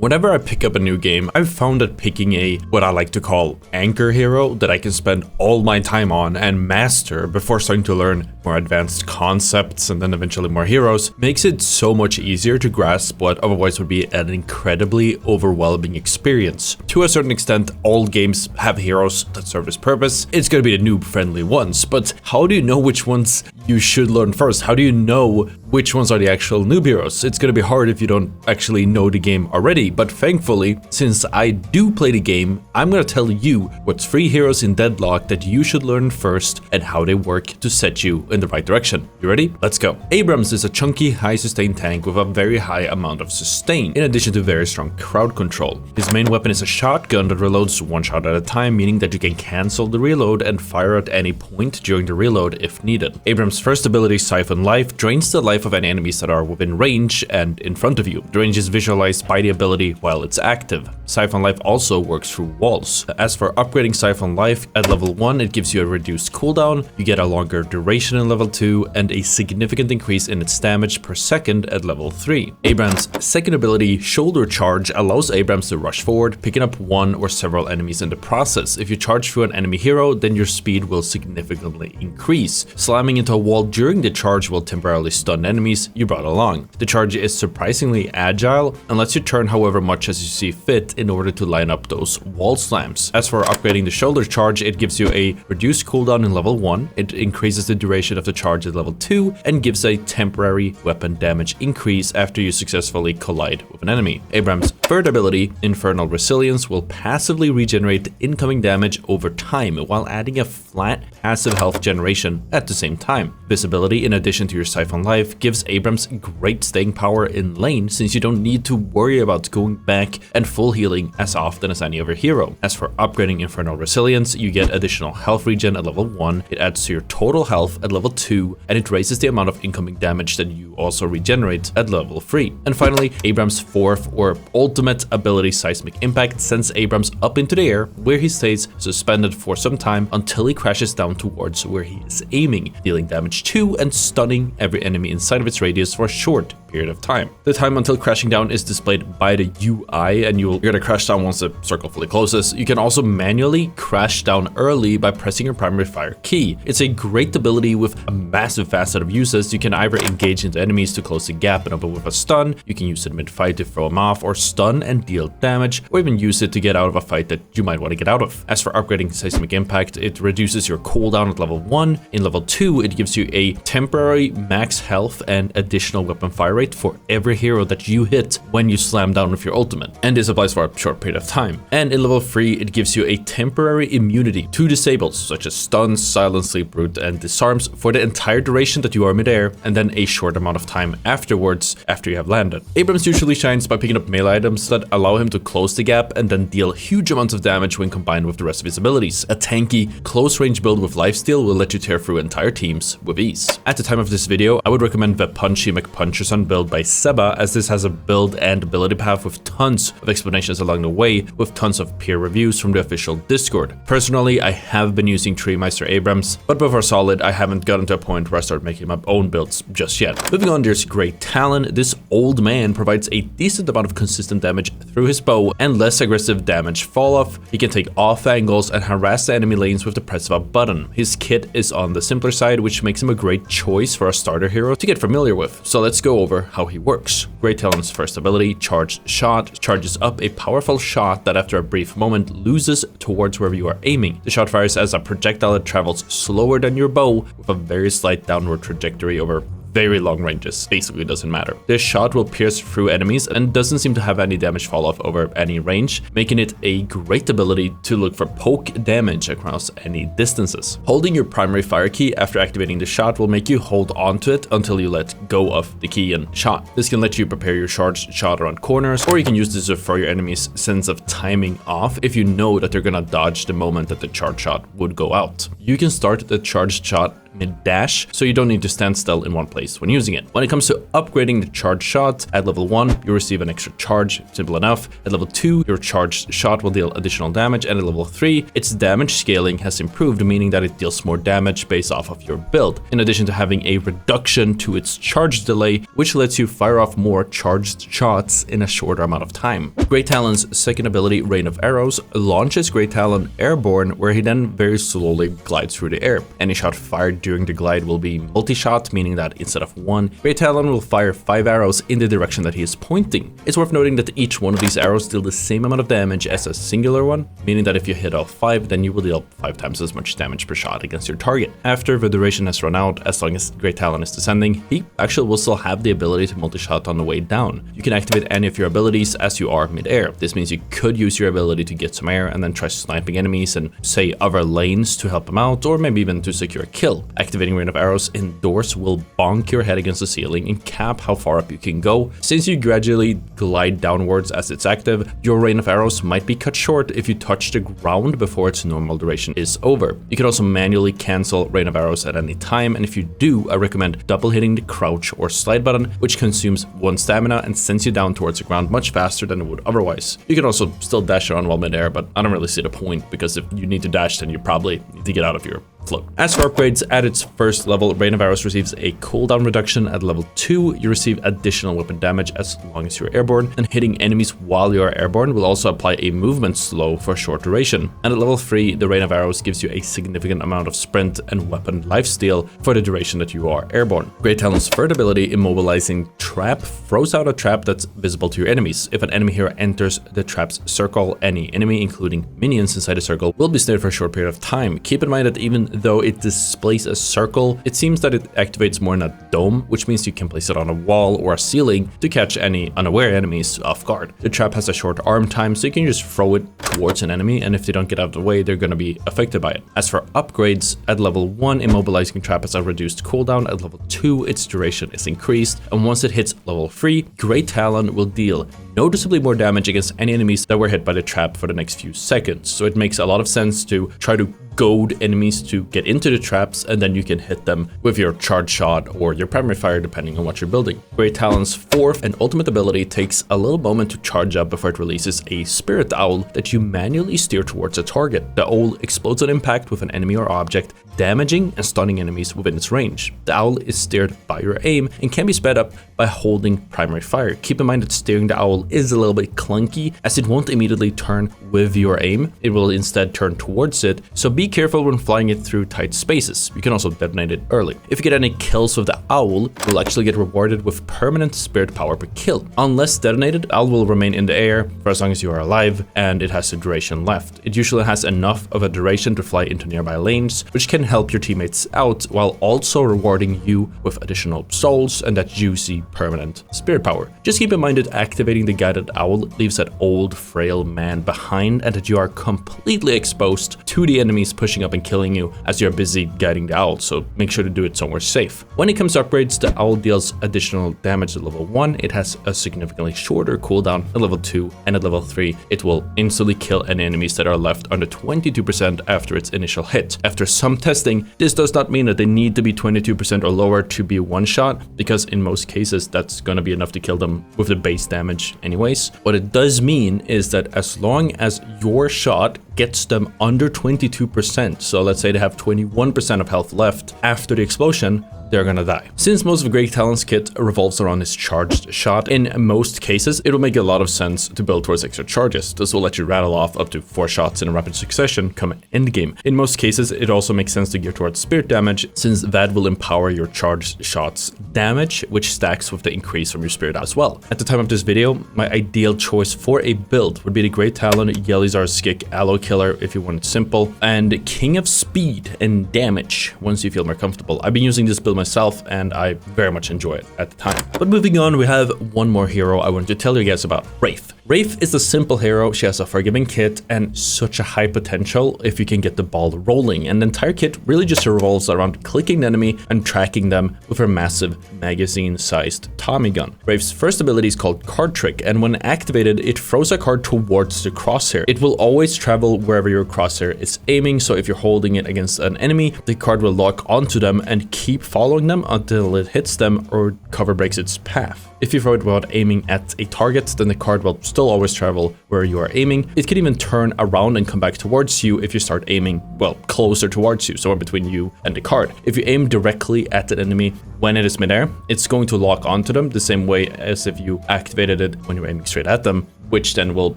Whenever I pick up a new game, I've found that picking a, what I like to call, anchor hero that I can spend all my time on and master before starting to learn more advanced concepts and then eventually more heroes makes it so much easier to grasp what otherwise would be an incredibly overwhelming experience. To a certain extent, all games have heroes that serve this purpose. It's going to be the noob-friendly ones, but how do you know which ones you should learn first? How do you know which ones are the actual noob heroes? It's going to be hard if you don't actually know the game already, but thankfully, since I do play the game, I'm going to tell you what's 3 heroes in Deadlock that you should learn first and how they work to set you in the right direction. You ready? Let's go. Abrams is a chunky, high sustain tank with a very high amount of sustain, in addition to very strong crowd control. His main weapon is a shotgun that reloads 1 shot at a time, meaning that you can cancel the reload and fire at any point during the reload if needed. Abrams' first ability, Siphon Life, drains the life of any enemies that are within range and in front of you. The range is visualized by the ability while it's active. Siphon Life also works through walls. As for upgrading Siphon Life, at level 1 it gives you a reduced cooldown, you get a longer duration in level 2, and a significant increase in its damage per second at level 3. Abrams' second ability, Shoulder Charge, allows Abrams to rush forward, picking up 1 or several enemies in the process. If you charge through an enemy hero, then your speed will significantly increase. Slamming into a wall during the charge will temporarily stun enemies you brought along. The charge is surprisingly agile and lets you turn however much as you see fit in order to line up those wall slams. As for upgrading the Shoulder Charge, it gives you a reduced cooldown in level 1, it increases the duration of the charge at level 2, and gives a temporary weapon damage increase after you successfully collide with an enemy. Abrams' third ability, Infernal Resilience, will passively regenerate incoming damage over time while adding a flat passive health generation at the same time. This ability, in addition to your Siphon Life, gives Abrams great staying power in lane since you don't need to worry about going back and full healing as often as any other hero. As for upgrading Infernal Resilience, you get additional health regen at level 1, it adds to your total health at level 2, and it raises the amount of incoming damage that you also regenerate at level 3. And finally, Abrams' fourth or ultimate ability, Seismic Impact, sends Abrams up into the air where he stays suspended for some time until he crashes down towards where he is aiming, dealing damage to and stunning every enemy inside of its radius for a short period of time. The time until crashing down is displayed by the UI, and you're gonna crash down once the circle fully closes. You can also manually crash down early by pressing your primary fire key. It's a great ability with a massive vast set of uses. You can either engage into enemies to close the gap and open with a stun, you can use it mid-fight to throw them off, or stun and deal damage, or even use it to get out of a fight that you might want to get out of. As for upgrading Seismic Impact, it reduces your cooldown at level 1. In level 2, it gives you a temporary max health and additional weapon fire rate for every hero that you hit when you slam down with your ultimate, and this applies for a short period of time. And in level 3, it gives you a temporary immunity to disables such as stuns, silence, sleep root, and disarms for the entire duration that you are midair, and then a short amount of time afterwards after you have landed. Abrams usually shines by picking up melee items that allow him to close the gap and then deal huge amounts of damage when combined with the rest of his abilities. A tanky, close range build with lifesteal will let you tear through entire teams with ease. At the time of this video, I would recommend the Punchy McPuncherson build by Seba, as this has a build and ability path with tons of explanations along the way, with tons of peer reviews from the official Discord. Personally, I have been using Treemeister Abrams, but before Solid, I haven't gotten to a point where I start making my own builds just yet. Moving on, there's Great Talon. This old man provides a decent amount of consistent damage through his bow and less aggressive damage fall off. He can take off angles and harass the enemy lanes with the press of a button. His kit is on the simpler side, which makes him a great choice for a starter hero to get familiar with. So let's go over how he works. Great Talon's first ability, Charged Shot, charges up a powerful shot that after a brief moment loses towards wherever you are aiming. The shot fires as a projectile that travels slower than your bow with a very slight downward trajectory over very long ranges. Basically doesn't matter. This shot will pierce through enemies and doesn't seem to have any damage fall off over any range, making it a great ability to look for poke damage across any distances. Holding your primary fire key after activating the shot will make you hold onto it until you let go of the key and shot. This can let you prepare your charged shot around corners, or you can use this to throw your enemy's sense of timing off if you know that they're gonna dodge the moment that the charged shot would go out. You can start the charged shot mid-dash, so you don't need to stand still in one place when using it. When it comes to upgrading the charged shot, at level 1, you receive an extra charge, simple enough. At level 2, your charged shot will deal additional damage, and at level 3, its damage scaling has improved, meaning that it deals more damage based off of your build, in addition to having a reduction to its charge delay, which lets you fire off more charged shots in a shorter amount of time. Great Talon's second ability, Rain of Arrows, launches Great Talon airborne, where he then very slowly glides through the air. Any shot fired during the glide will be multi-shot, meaning that instead of one, Great Talon will fire 5 arrows in the direction that he is pointing. It's worth noting that each one of these arrows deal the same amount of damage as a singular one, meaning that if you hit all 5, then you will deal 5 times as much damage per shot against your target. After the duration has run out, as long as Great Talon is descending, he actually will still have the ability to multi-shot on the way down. You can activate any of your abilities as you are mid-air. This means you could use your ability to get some air and then try sniping enemies and say other lanes to help them out, or maybe even to secure a kill. Activating Rain of Arrows indoors will bonk your head against the ceiling and cap how far up you can go. Since you gradually glide downwards as it's active, your Rain of Arrows might be cut short if you touch the ground before its normal duration is over. You can also manually cancel Rain of Arrows at any time, and if you do, I recommend double hitting the crouch or slide button, which consumes 1 stamina and sends you down towards the ground much faster than it would otherwise. You can also still dash around while mid-air, but I don't really see the point, because if you need to dash, then you probably need to get out of your float. As for upgrades, at its first level, Rain of Arrows receives a cooldown reduction. At level 2, you receive additional weapon damage as long as you're airborne, and hitting enemies while you are airborne will also apply a movement slow for a short duration. And at level 3, the Rain of Arrows gives you a significant amount of sprint and weapon lifesteal for the duration that you are airborne. Great Talon's third ability, Immobilizing Trap, throws out a trap that's visible to your enemies. If an enemy hero enters the trap's circle, any enemy, including minions inside the circle, will be snared for a short period of time. Keep in mind that even though it displays a circle, it seems that it activates more in a dome, which means you can place it on a wall or a ceiling to catch any unaware enemies off guard. The trap has a short arm time, so you can just throw it towards an enemy, and if they don't get out of the way, they're going to be affected by it. As for upgrades, at level 1, Immobilizing Trap has a reduced cooldown. At level 2, its duration is increased, and once it hits level 3, Great Talon will deal noticeably more damage against any enemies that were hit by the trap for the next few seconds. So it makes a lot of sense to try to goad enemies to get into the traps, and then you can hit them with your charge shot or your primary fire, depending on what you're building. Great Talon's fourth and ultimate ability takes a little moment to charge up before it releases a spirit owl that you manually steer towards a target. The owl explodes on impact with an enemy or object, damaging and stunning enemies within its range. The owl is steered by your aim and can be sped up by holding primary fire. Keep in mind that steering the owl is a little bit clunky, as it won't immediately turn with your aim. It will instead turn towards it, so be careful when flying it through tight spaces. You can also detonate it early. If you get any kills with the owl, you'll actually get rewarded with permanent spirit power per kill. Unless detonated, the owl will remain in the air for as long as you are alive, and it has a duration left. It usually has enough of a duration to fly into nearby lanes, which can help your teammates out while also rewarding you with additional souls and that juicy permanent spirit power. Just keep in mind that activating the guided owl leaves that old frail man behind, and that you are completely exposed to the enemies pushing up and killing you as you're busy guiding the owl, so make sure to do it somewhere safe. When it comes to upgrades, the owl deals additional damage at level 1, it has a significantly shorter cooldown at level 2, and at level 3, it will instantly kill any enemies that are left under 22% after its initial hit. After some testing, this does not mean that they need to be 22% or lower to be one shot, because in most cases that's going to be enough to kill them with the base damage anyways. What it does mean is that as long as your shot gets them under 22%, so let's say they have 21% of health left after the explosion, they're gonna die. Since most of Great Talon's kit revolves around his charged shot, in most cases, it will make a lot of sense to build towards extra charges. This will let you rattle off up to 4 shots in a rapid succession come endgame. In most cases, it also makes sense to gear towards spirit damage, since that will empower your charged shots damage, which stacks with the increase from your spirit as well. At the time of this video, my ideal choice for a build would be the Great Talon Yelizar Skik Alloy Killer if you want it simple, and King of Speed and Damage once you feel more comfortable. I've been using this build myself, and I very much enjoy it at the time. But moving on, we have one more hero I wanted to tell you guys about, Wraith. Wraith is a simple hero. She has a forgiving kit and such a high potential if you can get the ball rolling, and the entire kit really just revolves around clicking the enemy and tracking them with her massive magazine-sized Tommy gun. Wraith's first ability is called Card Trick, and when activated, it throws a card towards the crosshair. It will always travel wherever your crosshair is aiming, so if you're holding it against an enemy, the card will lock onto them and keep following them until it hits them or cover breaks its path. If you throw it without aiming at a target, then the card will still always travel where you are aiming. It can even turn around and come back towards you if you start aiming, well, closer towards you, somewhere between you and the card. If you aim directly at an enemy when it is midair, it's going to lock onto them the same way as if you activated it when you're aiming straight at them, which then will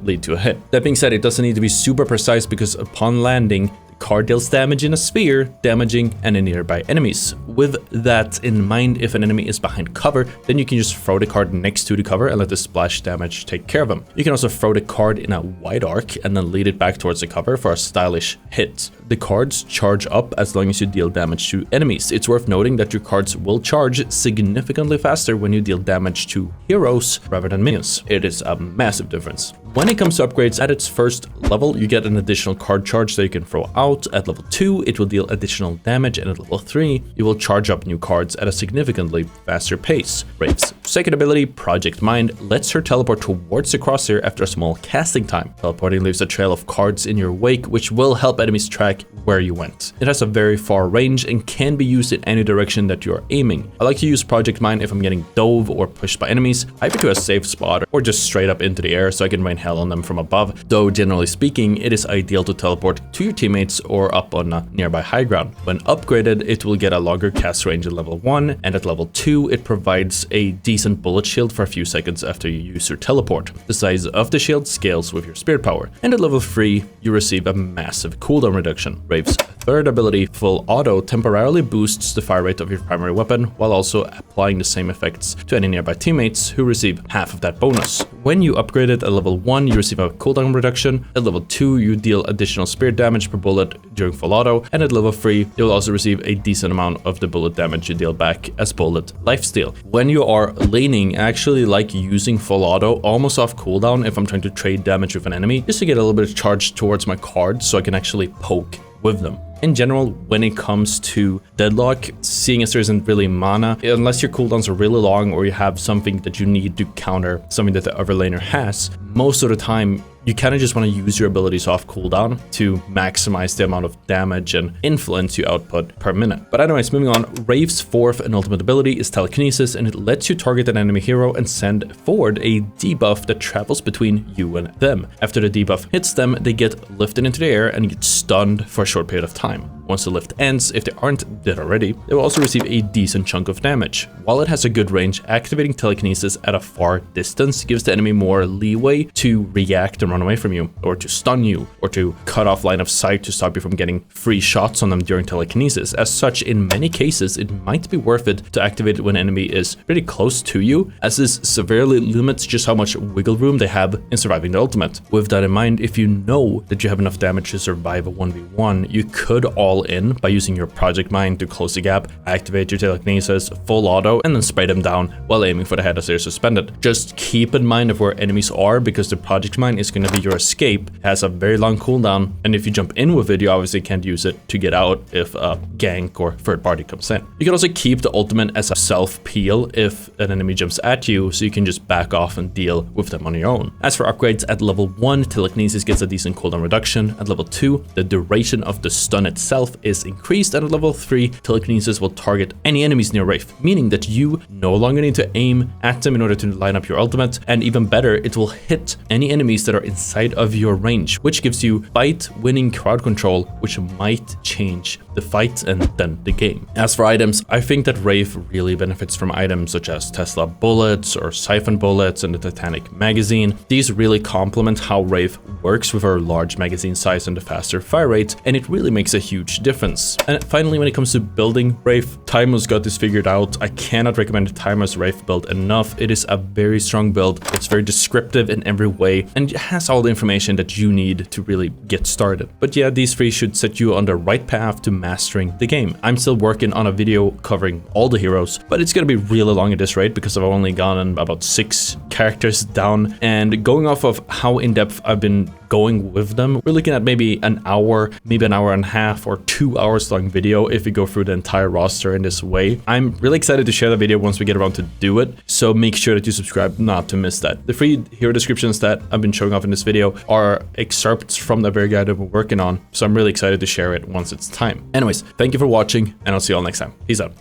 lead to a hit. That being said, it doesn't need to be super precise because upon landing, card deals damage in a sphere, damaging any nearby enemies. With that in mind, if an enemy is behind cover, then you can just throw the card next to the cover and let the splash damage take care of them. You can also throw the card in a wide arc and then lead it back towards the cover for a stylish hit. The cards charge up as long as you deal damage to enemies. It's worth noting that your cards will charge significantly faster when you deal damage to heroes rather than minions. It is a massive difference. When it comes to upgrades, at its first level, you get an additional card charge that you can throw out. At level 2, it will deal additional damage, and at level 3, you will charge up new cards at a significantly faster pace. Wraith's second ability, Project Mind, lets her teleport towards the crosshair after a small casting time. Teleporting leaves a trail of cards in your wake, which will help enemies track where you went. It has a very far range and can be used in any direction that you are aiming. I like to use Project Mind if I'm getting dove or pushed by enemies, either to a safe spot or just straight up into the air so I can rain hell on them from above, though generally speaking, it is ideal to teleport to your teammates or up on a nearby high ground. When upgraded, it will get a longer cast range at level 1, and at level 2, it provides a decent bullet shield for a few seconds after you use your teleport. The size of the shield scales with your spirit power, and at level 3, you receive a massive cooldown reduction. Wraith's third ability, Full Auto, temporarily boosts the fire rate of your primary weapon while also applying the same effects to any nearby teammates who receive half of that bonus. When you upgrade it at level 1, you receive a cooldown reduction. At level 2, you deal additional spirit damage per bullet during Full Auto, and at level 3, you'll also receive a decent amount of the bullet damage you deal back as bullet lifesteal. When you are laning, I actually like using Full Auto almost off cooldown if I'm trying to trade damage with an enemy, just to get a little bit of charge towards my cards so I can actually poke with them. In general, when it comes to Deadlock, seeing as there isn't really mana, unless your cooldowns are really long or you have something that you need to counter something that the other laner has, most of the time you kind of just want to use your abilities off cooldown to maximize the amount of damage and influence you output per minute. But anyways, moving on, Wraith's fourth and ultimate ability is Telekinesis, and it lets you target an enemy hero and send forward a debuff that travels between you and them. After the debuff hits them, they get lifted into the air and get stunned for a short period of time. Once the lift ends, if they aren't dead already, they will also receive a decent chunk of damage. While it has a good range, activating Telekinesis at a far distance gives the enemy more leeway to react and run away from you, or to stun you, or to cut off line of sight to stop you from getting free shots on them during Telekinesis. As such, in many cases, it might be worth it to activate it when an enemy is pretty close to you, as this severely limits just how much wiggle room they have in surviving the ultimate. With that in mind, if you know that you have enough damage to survive a 1v1, you could all in by using your Project Mind to close the gap, activate your Telekinesis, Full Auto, and then spray them down while aiming for the head as they're suspended. Just keep in mind of where enemies are, because the Project Mind is going to be your escape. It has a very long cooldown, and if you jump in with it, you obviously can't use it to get out if a gank or third party comes in. You can also keep the ultimate as a self-peel if an enemy jumps at you, so you can just back off and deal with them on your own. As for upgrades, at level 1, Telekinesis gets a decent cooldown reduction. At level 2, the duration of the stun itself is increased, and at level 3, Telekinesis will target any enemies near Wraith, meaning that you no longer need to aim at them in order to line up your ultimate, and even better, it will hit any enemies that are inside of your range, which gives you fight-winning crowd control, which might change the fight and then the game. As for items, I think that Wraith really benefits from items such as Tesla bullets or Siphon bullets and the Titanic magazine. These really complement how Wraith works with her large magazine size and the faster fire rate, and it really makes a huge difference. And finally, when it comes to building Wraith, Tymo's got this figured out. I cannot recommend Tymo's Wraith build enough. It is a very strong build. It's very descriptive in every way, and it has all the information that you need to really get started. But yeah, these three should set you on the right path to mastering the game. I'm still working on a video covering all the heroes, but it's gonna be really long at this rate because I've only gone on about 6 characters down, and going off of how in-depth I've been going with them, we're looking at maybe an hour, maybe an hour and a half or 2 hours long video if we go through the entire roster in this way. I'm really excited to share the video once we get around to do it, so make sure that you subscribe not to miss that. The free hero descriptions that I've been showing off in this video are excerpts from the very guide that we're working on, so I'm really excited to share it once it's time. Anyways, thank you for watching, and I'll see you all next time. Peace out.